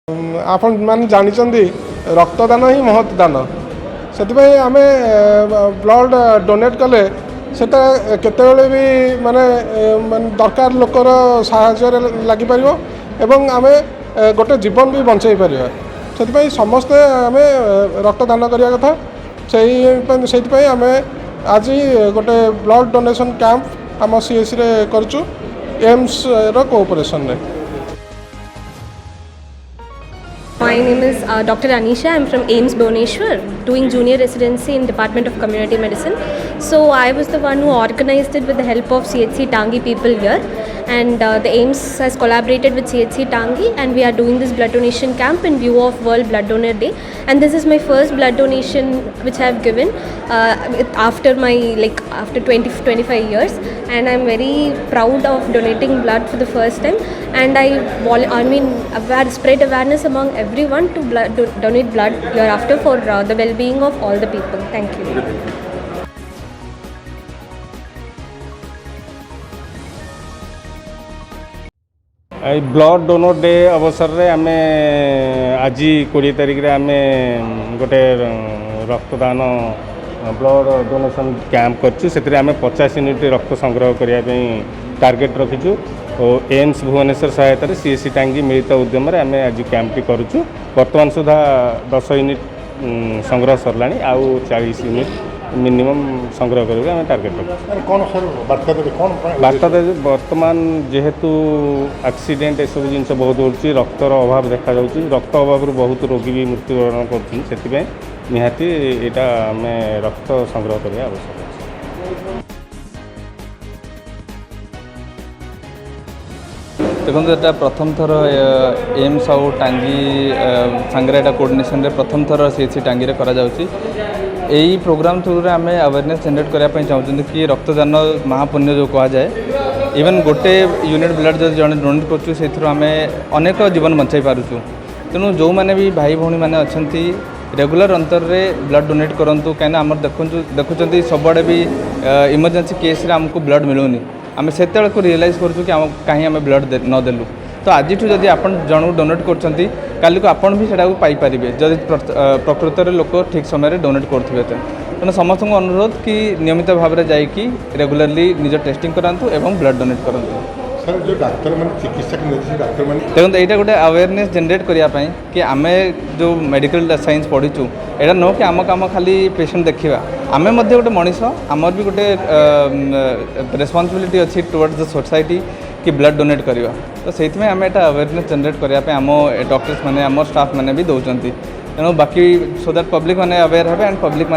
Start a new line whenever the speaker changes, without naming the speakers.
आपण मान जानी रक्तदान ही महत् दान से आम ब्लड डोनेट कले सेटा केतबेले भी माने दरकार लोकर साहाय्य लागिपर एवं आम गोटे जीवन भी बचाई पार से समस्ते आम रक्तदान करने कथा से आम आज गोटे ब्लड डोनेशन कैंप आम सीएससी रे करचु एम्स रो कोऑपरेशन रे।
My name is Dr. Anisha. I'm from AIIMS Bhubaneswar doing junior residency in Department of Community Medicine. So I was the one who organized it with the help of CHC Tangi people here, and the AIIMS has collaborated with CHC Tangi, and we are doing this blood donation camp in view of World Blood Donor Day. And this is my first blood donation which I have given after my after 25 years, and I'm very proud of donating blood for the first time. And I mean spread awareness among everyone to donate blood hereafter for the well-being of all the people. Thank you.
Blood donor day अवसर रे आम आज 20 तारिख रे आम गोटे रक्तदान blood donation camp कर आम 50 यूनिट रक्त संग्रह करने टार्गेट रखीचु और एम्स भुवनेश्वर सहायता सीएससी टांगी मिलित उद्यम आम आज कैंपटी करुचु। वर्तमान सुधा 10 यूनिट संग्रह सरला आउ 40 यूनिट मिनिमम संग्रह करके आम टार्गेट रखुँ। बार्ता बर्तमान जेहेतु एक्सीडेंट सब जिन बहुत हो रक्तर अभाव देखा रक्त अभाव बहुत रोगी भी मृत्युवरण कर निहाती यहाँ आम रक्त संग्रह करने आवश्यक।
देखो ये प्रथम थर एम्स आउ टांगी सांगे कोऑर्डिनेशन रे प्रथम थर सीएससी टांगी रे करा जाउची। यही प्रोग्राम थ्रू रे आमे अवेयरनेस जनरेट करने चाहते कि रक्तदान महापुण्य जो कह जाए इवन गोटे यूनिट ब्लड जो जड़े डोनेट करें अनेक जीवन बचाई पार्छू। तेणु जो मैंने भी भाई भौणी मैंने अच्छा रेगुलर अंतर में ब्लड डोनेट करूँ कहीं आम देखुं सबुआड़े भी इमरजेंसी केस रे आमको ब्लड मिलूनी आम से रियलाइज करूँ कि कहीं आम ब्लड नदेलु। तो आज जदि आप जन डोनेट कर आपड़ भी से पाइपर जदि प्रकृत लोक ठीक समय डोनेट करेंगे। तेणु समस्त अनुरोध कि नियमित भाव में जाकि रेगुलरली निज टेस्टिंग करातु एवं ब्लड डोनेट करूँ।
सर जो डाक्तर मान चिकित्सक डाक्तर मान
देखो यहाँ गोटे अवेयरनेस जनरेट करने कि आम जो मेडिकल साइंस पढ़ीचु यहाँ नुह कि आम कम खाली पेशेंट देखा आम गोटे मनीष आमर भी गोटे रेस्पॉन्सिबिलिटी अच्छी टुवर्ड्स द सोसाइटी कि ब्लड डोनेट करवा। तो से आम यहाँ अवेयरनेस जनरेट करने आम डॉक्टर्स मैंने आम स्टाफ मैंने भी दौरान तेणु बाकी सो दैट पब्लिक मैंने अवेयर हे एंड पब्लिक मैंने